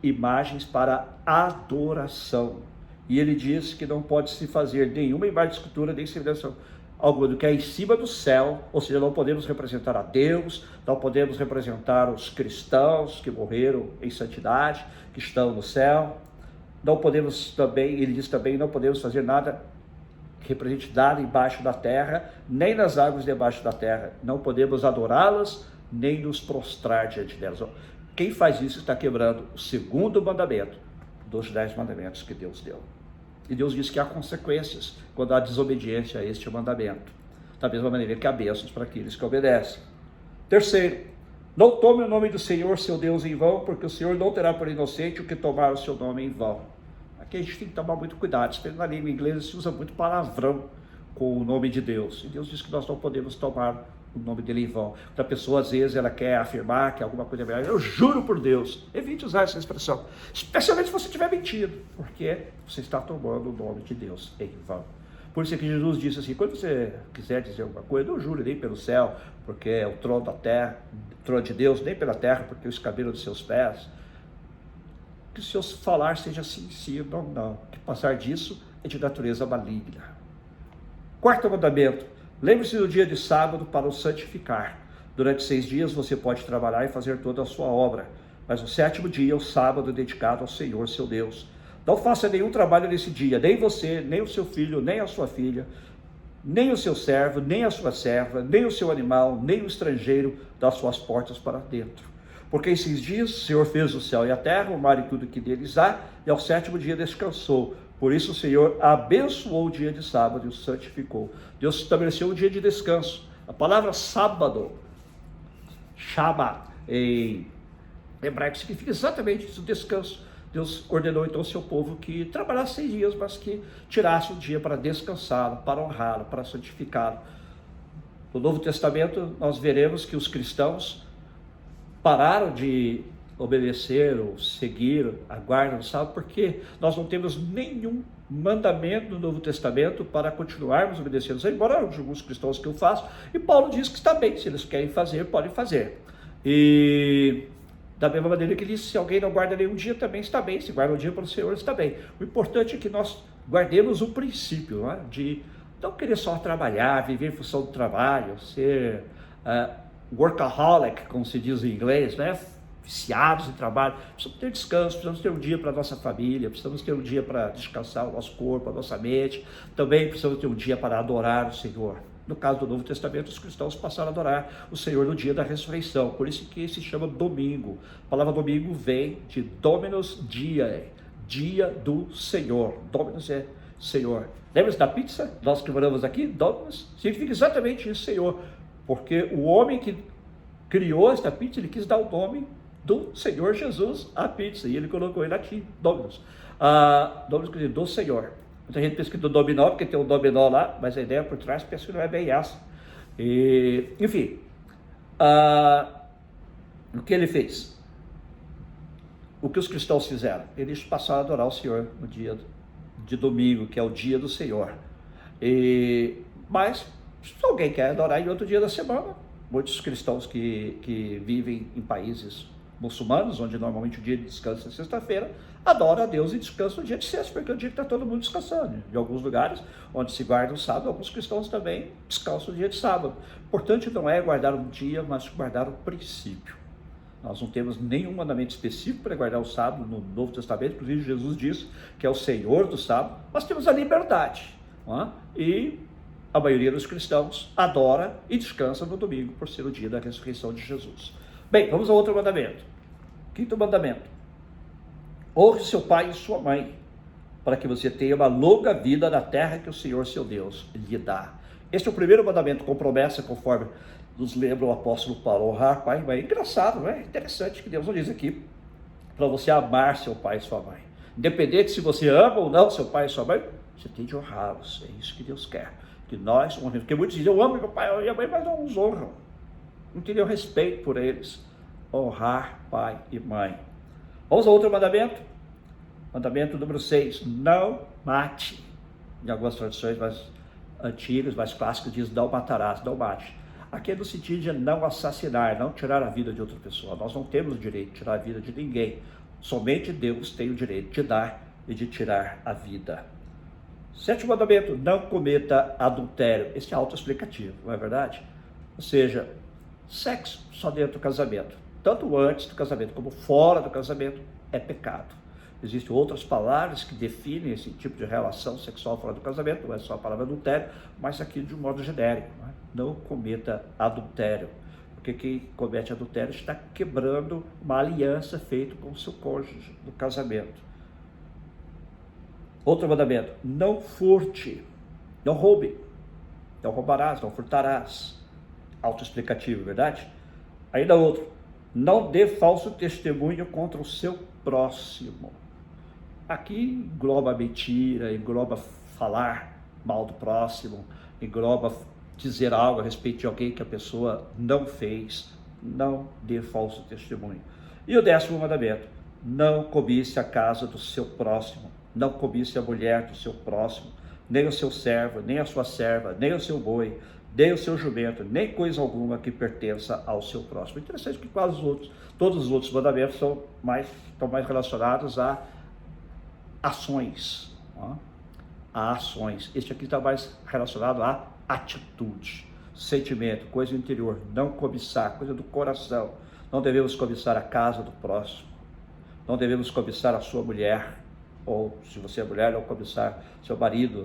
imagens para adoração. E ele diz que não pode se fazer nenhuma imagem de escultura, nem semelhança alguma do que é em cima do céu, ou seja, não podemos representar a Deus, não podemos representar os cristãos que morreram em santidade, que estão no céu. Não podemos também, ele diz também, não podemos fazer nada que represente nada embaixo da terra, nem nas águas debaixo da terra. Não podemos adorá-las, nem nos prostrar diante delas. Quem faz isso está quebrando o segundo mandamento dos 10 mandamentos que Deus deu. E Deus diz que há consequências quando há desobediência a este mandamento, da mesma maneira que há bênçãos para aqueles que obedecem. Terceiro, não tome o nome do Senhor, seu Deus, em vão, porque o Senhor não terá por inocente o que tomar o seu nome em vão. Aqui a gente tem que tomar muito cuidado. Na língua inglesa se usa muito palavrão com o nome de Deus. E Deus diz que nós não podemos tomar o nome dele em vão. A pessoa às vezes ela quer afirmar que alguma coisa é melhor. Eu juro por Deus. Evite usar essa expressão. Especialmente se você estiver mentindo. Porque você está tomando o nome de Deus em vão. Por isso é que Jesus disse assim, quando você quiser dizer alguma coisa, não jure nem pelo céu, porque é o trono da terra, o trono de Deus, nem pela terra, porque é o escabelo dos seus pés. Que o seu falar seja sim, sim, não, não. Que passar disso é de natureza maligna. Quarto mandamento, lembre-se do dia de sábado para o santificar. Durante 6 dias você pode trabalhar e fazer toda a sua obra, mas o 7º dia é o sábado dedicado ao Senhor, seu Deus. Não faça nenhum trabalho nesse dia, nem você, nem o seu filho, nem a sua filha, nem o seu servo, nem a sua serva, nem o seu animal, nem o estrangeiro das suas portas para dentro. Porque em 6 dias o Senhor fez o céu e a terra, o mar e tudo que neles há, e ao 7º dia descansou. Por isso o Senhor abençoou o dia de sábado e o santificou. Deus estabeleceu um dia de descanso. A palavra sábado, Shabbat, em hebraico, significa exatamente isso, descanso. Deus ordenou então ao seu povo que trabalhasse 6 dias, mas que tirasse um dia para descansá-lo, para honrá-lo, para santificá-lo. No Novo Testamento nós veremos que os cristãos pararam de obedecer ou seguir a guarda do sábado, porque nós não temos nenhum mandamento no Novo Testamento para continuarmos obedecendo, embora alguns cristãos que eu faço, e Paulo diz que está bem, se eles querem fazer, podem fazer. E da mesma maneira que ele disse, se alguém não guarda nenhum dia, também está bem, se guarda um dia para o Senhor, está bem. O importante é que nós guardemos o princípio, não é? De não querer só trabalhar, viver em função do trabalho, ser workaholic, como se diz em inglês, né? Viciados em trabalho. Precisamos ter descanso, precisamos ter um dia para a nossa família, precisamos ter um dia para descansar o nosso corpo, a nossa mente. Também precisamos ter um dia para adorar o Senhor. No caso do Novo Testamento, os cristãos passaram a adorar o Senhor no dia da ressurreição, por isso que se chama domingo. A palavra domingo vem de Dominus Diae, dia do Senhor. Dominus é Senhor. Lembra-se da pizza? Nós que moramos aqui, Dominus, significa exatamente isso, Senhor. Porque o homem que criou esta pizza, ele quis dar o nome do Senhor Jesus à pizza, e ele colocou em latim, Dominus. Dominus quer dizer do Senhor. Muita gente pensa que do dominó, porque tem um dominó lá, mas a ideia por trás pensa que não é bem essa. E, enfim, o que ele fez? O que os cristãos fizeram? Eles passaram a adorar o Senhor no dia de domingo, que é o dia do Senhor. Mas, se alguém quer adorar em outro dia da semana, muitos cristãos que vivem em países muçulmanos, onde normalmente o dia de descanso é sexta-feira, adoram a Deus e descansam no dia de sexta, porque é o dia que está todo mundo descansando. Em alguns lugares, onde se guarda o sábado, alguns cristãos também descansam no dia de sábado. O importante não é guardar um dia, mas guardar o princípio. Nós não temos nenhum mandamento específico para guardar o sábado no Novo Testamento, inclusive Jesus disse que é o Senhor do sábado, mas temos a liberdade, não é? E a maioria dos cristãos adora e descansa no domingo, por ser o dia da ressurreição de Jesus. Bem, vamos ao outro mandamento. 5º mandamento. Honre seu pai e sua mãe, para que você tenha uma longa vida na terra que o Senhor, seu Deus, lhe dá. Este é o primeiro mandamento com promessa, conforme nos lembra o apóstolo Paulo, honrar pai e mãe. É engraçado, não é? Interessante que Deus não diz aqui para você amar seu pai e sua mãe. Independente se você ama ou não seu pai e sua mãe, você tem de honrá-los. É isso que Deus quer. Que nós honremos. Porque muitos dizem, eu amo meu pai e minha mãe, mas não os honram. Não teriam respeito por eles. Honrar pai e mãe. Vamos ao outro mandamento? Mandamento número 6. Não mate. Em algumas tradições mais antigas, mais clássicas, diz não matarás, não mate. Aqui é no sentido de não assassinar, não tirar a vida de outra pessoa. Nós não temos o direito de tirar a vida de ninguém. Somente Deus tem o direito de dar e de tirar a vida. 7º mandamento, não cometa adultério. Esse é autoexplicativo, não é verdade? Ou seja, sexo só dentro do casamento. Tanto antes do casamento como fora do casamento é pecado. Existem outras palavras que definem esse tipo de relação sexual fora do casamento, não é só a palavra adultério, mas aqui de um modo genérico. Não cometa adultério, porque quem comete adultério está quebrando uma aliança feita com o seu cônjuge no casamento. Outro mandamento, não furte, não roube, não roubarás, não furtarás. Autoexplicativo, verdade? Ainda outro, não dê falso testemunho contra o seu próximo. Aqui engloba mentira, engloba falar mal do próximo, engloba dizer algo a respeito de alguém que a pessoa não fez. Não dê falso testemunho. E o 10º mandamento, não cobice a casa do seu próximo, não cobice a mulher do seu próximo, nem o seu servo, nem a sua serva, nem o seu boi, nem o seu jumento, nem coisa alguma que pertença ao seu próximo. Interessante que todos os outros mandamentos estão mais relacionados a ações. A ações. Este aqui está mais relacionado a atitude, sentimento, coisa interior. Não cobiçar, coisa do coração. Não devemos cobiçar a casa do próximo. Não devemos cobiçar a sua mulher. Ou, se você é mulher, não cobiçar seu marido,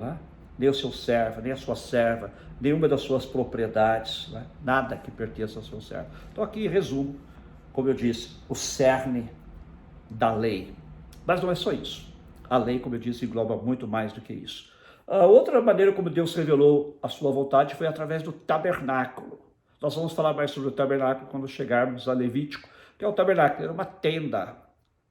nem o seu servo, nem a sua serva, nenhuma das suas propriedades, nada que pertença ao seu servo. Então aqui, em resumo, como eu disse, o cerne da lei. Mas não é só isso. A lei, como eu disse, engloba muito mais do que isso. A outra maneira como Deus revelou a sua vontade foi através do tabernáculo. Nós vamos falar mais sobre o tabernáculo quando chegarmos a Levítico, que é o tabernáculo, era uma tenda.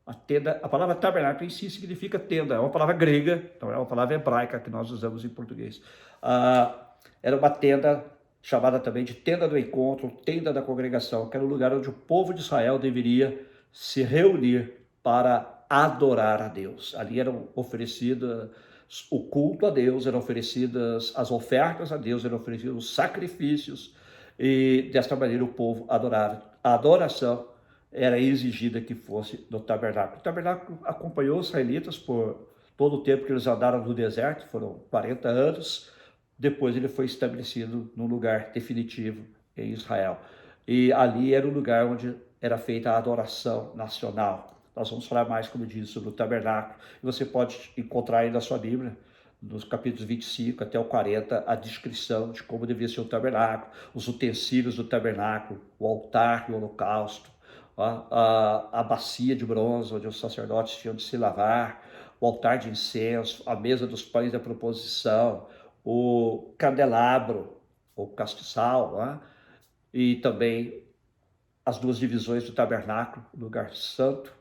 A palavra tabernáculo em si significa tenda, é uma palavra grega, não é uma palavra hebraica que nós usamos em português. Era uma tenda chamada também de tenda do encontro, tenda da congregação, que era o lugar onde o povo de Israel deveria se reunir para adorar a Deus. Ali eram oferecidas o culto a Deus, eram oferecidas as ofertas a Deus, eram oferecidos os sacrifícios, e desta maneira o povo adorava. A adoração era exigida que fosse no tabernáculo. O tabernáculo acompanhou os israelitas por todo o tempo que eles andaram no deserto, foram 40 anos, depois ele foi estabelecido num lugar definitivo em Israel. E ali era o lugar onde era feita a adoração nacional. Nós vamos falar mais, como eu disse, sobre o tabernáculo. E você pode encontrar aí na sua Bíblia, nos capítulos 25 até o 40, a descrição de como devia ser o tabernáculo, os utensílios do tabernáculo, o altar e o holocausto, a bacia de bronze, onde os sacerdotes tinham de se lavar, o altar de incenso, a mesa dos pães da proposição, o candelabro, o castiçal, e também as duas divisões do tabernáculo, o lugar santo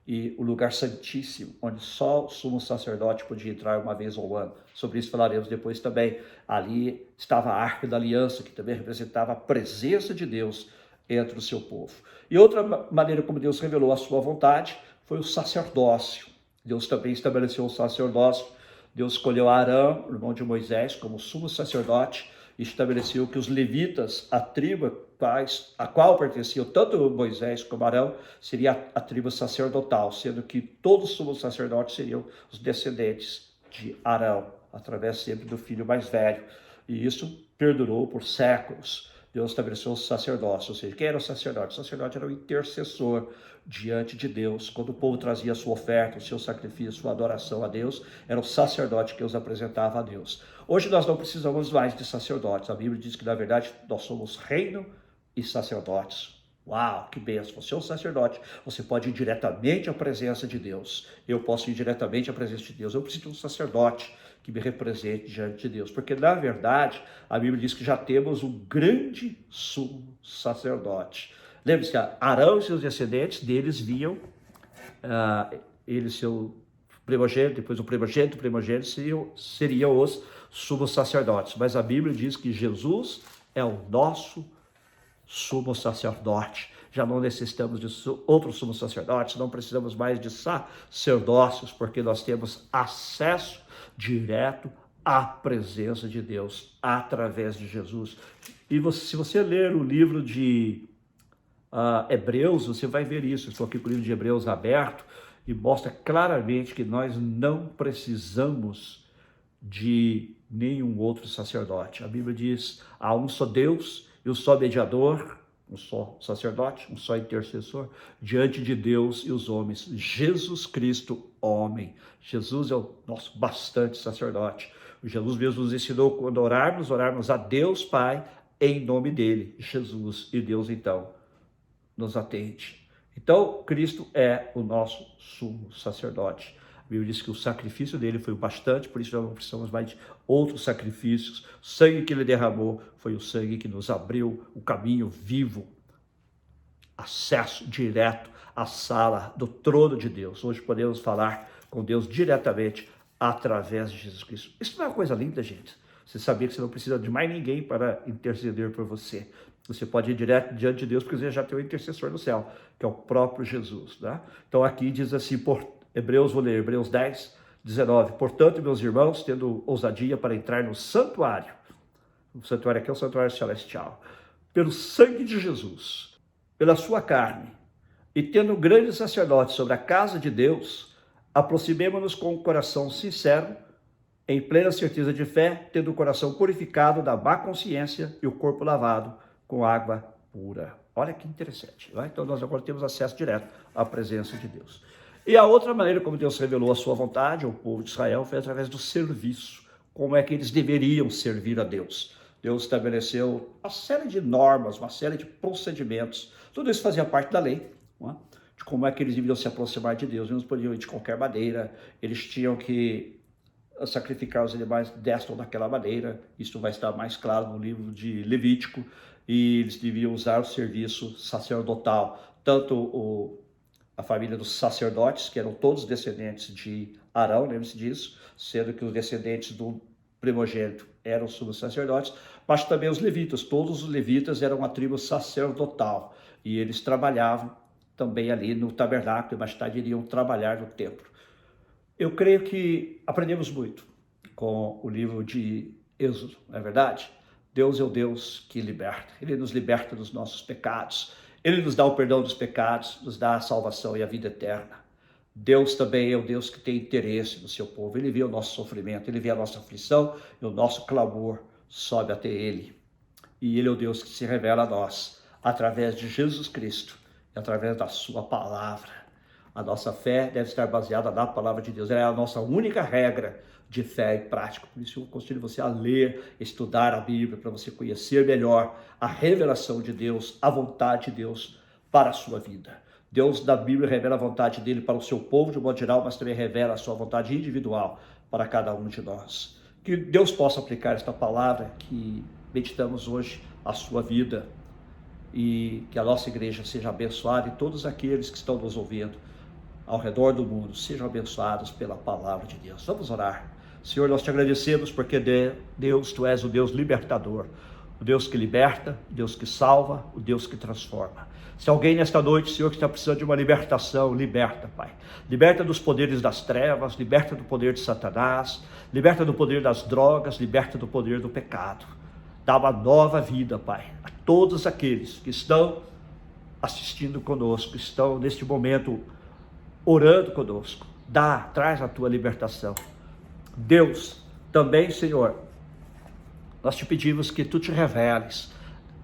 e o lugar santíssimo, onde só o sumo sacerdote podia entrar uma vez ao ano. Sobre isso falaremos depois também. Ali estava a Arca da Aliança, que também representava a presença de Deus entre o seu povo. E outra maneira como Deus revelou a sua vontade foi o sacerdócio. Deus também estabeleceu o sacerdócio. Deus escolheu Arão, irmão de Moisés, como sumo sacerdote, e estabeleceu que os levitas, a tribo a qual pertenciam tanto Moisés como Arão, seria a tribo sacerdotal, sendo que todos os sumos sacerdotes seriam os descendentes de Arão, através sempre do filho mais velho. E isso perdurou por séculos. Deus estabeleceu o sacerdócio, ou seja, quem era o sacerdote? O sacerdote era o intercessor diante de Deus. Quando o povo trazia a sua oferta, o seu sacrifício, a sua adoração a Deus, era o sacerdote que os apresentava a Deus. Hoje nós não precisamos mais de sacerdotes. A Bíblia diz que, na verdade, nós somos reino e sacerdotes. Uau, que bênção! Você é um sacerdote, você pode ir diretamente à presença de Deus. Eu posso ir diretamente à presença de Deus. Eu preciso de um sacerdote que me represente diante de Deus. Porque, na verdade, a Bíblia diz que já temos um grande sumo sacerdote. Lembre-se que Arão e seus descendentes, deles vinham, ele seu primogênito, depois o primogênito seriam os sumos sacerdotes. Mas a Bíblia diz que Jesus é o nosso sumo sacerdote. Já não necessitamos de outros sumos sacerdotes, não precisamos mais de sacerdócios, porque nós temos acesso direto à presença de Deus através de Jesus. E se você ler o livro de Hebreus, você vai ver isso. Estou aqui com o livro de Hebreus aberto e mostra claramente que nós não precisamos de nenhum outro sacerdote. A Bíblia diz: há um só Deus e um só mediador, um só sacerdote, um só intercessor diante de Deus e os homens, Jesus Cristo, homem. Jesus é o nosso bastante sacerdote. Jesus mesmo nos ensinou, quando orarmos a Deus Pai em nome dele, Jesus, e Deus então nos atende. Então, Cristo é o nosso sumo sacerdote. A Bíblia diz que o sacrifício dele foi o bastante, por isso nós não precisamos mais de outros sacrifícios. O sangue que ele derramou foi o sangue que nos abriu o caminho vivo, acesso direto à sala do trono de Deus. Hoje podemos falar com Deus diretamente através de Jesus Cristo. Isso não é uma coisa linda, gente? Você sabia que você não precisa de mais ninguém para interceder por você. Você pode ir direto diante de Deus, porque você já tem um intercessor no céu, que é o próprio Jesus. Né? Então aqui diz assim, Hebreus 10, 19. Portanto, meus irmãos, tendo ousadia para entrar no santuário, o santuário aqui é o santuário celestial, pelo sangue de Jesus, pela sua carne, e tendo um grande sacerdote sobre a casa de Deus, aproximemo-nos com o coração sincero, em plena certeza de fé, tendo o coração purificado da má consciência e o corpo lavado com água pura. Olha que interessante. Né? Então nós agora temos acesso direto à presença de Deus. E a outra maneira como Deus revelou a sua vontade ao povo de Israel foi através do serviço. Como é que eles deveriam servir a Deus? Deus estabeleceu uma série de normas, uma série de procedimentos. Tudo isso fazia parte da lei, não é? De como é que eles deveriam se aproximar de Deus. Eles não podiam ir de qualquer maneira, eles tinham que sacrificar os animais desta ou daquela maneira. Isso vai estar mais claro no livro de Levítico. E eles deviam usar o serviço sacerdotal, tanto a família dos sacerdotes, que eram todos descendentes de Arão, lembre-se disso, sendo que os descendentes do primogênito eram os sumos sacerdotes, mas também os levitas. Todos os levitas eram uma tribo sacerdotal e eles trabalhavam também ali no tabernáculo, e mais tarde iriam trabalhar no templo. Eu creio que aprendemos muito com o livro de Êxodo, não é verdade? Deus é o Deus que liberta, Ele nos liberta dos nossos pecados, Ele nos dá o perdão dos pecados, nos dá a salvação e a vida eterna. Deus também é o Deus que tem interesse no seu povo, Ele vê o nosso sofrimento, Ele vê a nossa aflição e o nosso clamor sobe até Ele. E Ele é o Deus que se revela a nós através de Jesus Cristo e através da sua palavra. A nossa fé deve estar baseada na palavra de Deus, ela é a nossa única regra de fé e prática. Por isso eu aconselho você a ler, estudar a Bíblia, para você conhecer melhor a revelação de Deus, a vontade de Deus para a sua vida. Deus da Bíblia revela a vontade dele para o seu povo de modo geral, mas também revela a sua vontade individual para cada um de nós. Que Deus possa aplicar esta palavra que meditamos hoje à sua vida e que a nossa igreja seja abençoada e todos aqueles que estão nos ouvindo ao redor do mundo sejam abençoados pela palavra de Deus. Vamos orar. Senhor, nós te agradecemos porque Deus, Tu és o Deus libertador, o Deus que liberta, o Deus que salva, o Deus que transforma. Se alguém nesta noite, Senhor, que está precisando de uma libertação, liberta, Pai. Liberta dos poderes das trevas, liberta do poder de Satanás, liberta do poder das drogas, liberta do poder do pecado. Dá uma nova vida, Pai, a todos aqueles que estão assistindo conosco, estão neste momento orando conosco. Traz a Tua libertação. Deus, também, Senhor, nós te pedimos que Tu te reveles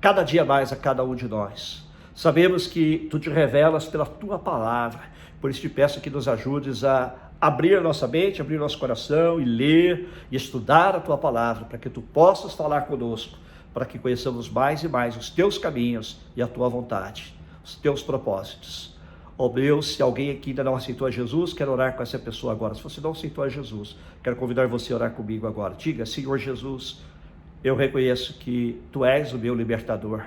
cada dia mais a cada um de nós. Sabemos que Tu te revelas pela Tua palavra, por isso te peço que nos ajudes a abrir nossa mente, abrir nosso coração e ler e estudar a Tua palavra, para que Tu possas falar conosco, para que conheçamos mais e mais os Teus caminhos e a Tua vontade, os Teus propósitos. Ó Deus, se alguém aqui ainda não aceitou a Jesus, quero orar com essa pessoa agora. Se você não aceitou a Jesus, quero convidar você a orar comigo agora. Diga: Senhor Jesus, eu reconheço que Tu és o meu libertador.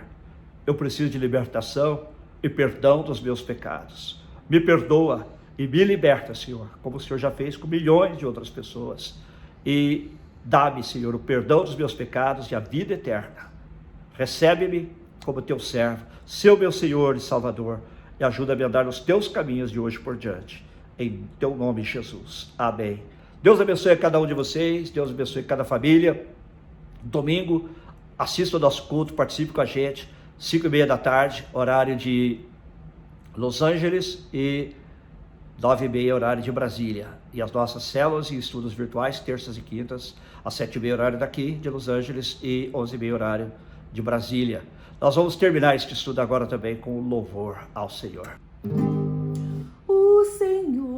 Eu preciso de libertação e perdão dos meus pecados. Me perdoa e me liberta, Senhor, como o Senhor já fez com milhões de outras pessoas. E dá-me, Senhor, o perdão dos meus pecados e a vida eterna. Recebe-me como Teu servo, seu meu Senhor e Salvador, e ajuda-me a andar nos Teus caminhos de hoje por diante. Em Teu nome, Jesus. Amém. Deus abençoe a cada um de vocês, Deus abençoe cada família. Domingo, assista o nosso culto, participe com a gente, 5:30 da tarde, horário de Los Angeles, e 9:30, horário de Brasília. E as nossas células e estudos virtuais, terças e quintas, às 7:30, horário daqui de Los Angeles, e 11:30, horário de Brasília. Nós vamos terminar este estudo agora também com louvor ao Senhor. O Senhor